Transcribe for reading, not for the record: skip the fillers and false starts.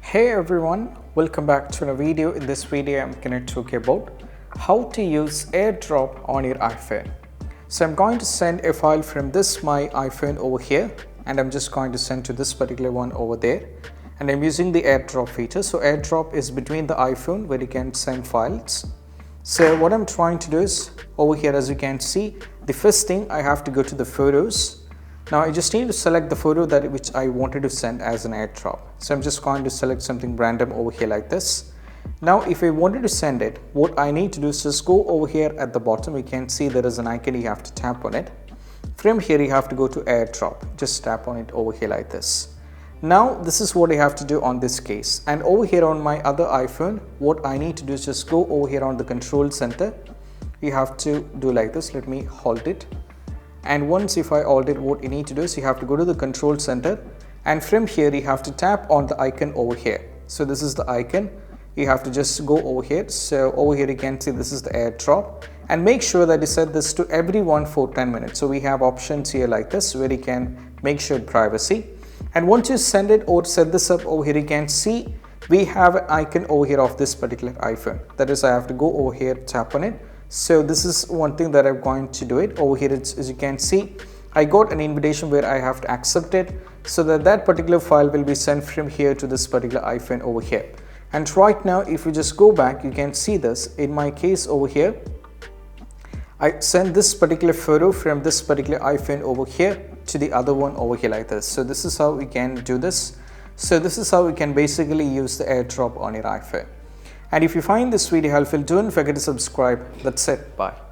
Hey everyone, welcome back to another video. In this video I'm going to talk about how to use AirDrop on your iPhone. So I'm going to send a file from this my iPhone over here, and I'm just going to send to this particular one over there, and I'm using the AirDrop feature. So AirDrop is between the iPhone where you can send files. So what I'm trying to do is over here, as you can see, the first thing I have to go to the photos. Now I just need to select the photo which I wanted to send as an AirDrop. So I'm just going to select something random over here like this. Now if I wanted to send it, what I need to do is just go over here at the bottom. You can see there is an icon, you have to tap on it. From here you have to go to AirDrop. Just tap on it over here like this. Now this is what I have to do on this case. And over here on my other iPhone, what I need to do is just go over here on the control center. You have to do like this. Let me hold it. And once if I hold it, what you need to do is you have to go to the control center, and from here you have to tap on the icon over here. So this is the icon. You have to just go over here. So over here you can see this is the AirDrop, and make sure that you set this to everyone for 10 minutes. So we have options here like this where you can make sure privacy. And once you send it or set this up over here, you can see we have an icon over here of this particular iPhone. That is, I have to go over here, tap on it. So this is one thing that I'm going to do it over here. As you can see, I got an invitation where I have to accept it, so that particular file will be sent from here to this particular iPhone over here. And right now if you just go back, you can see this. In my case over here, I send this particular photo from this particular iPhone over here to the other one over here like this. So this is how we can do this. So this is how we can basically use the AirDrop on your iPhone. And if you find this video helpful, don't forget to subscribe. That's it. Bye.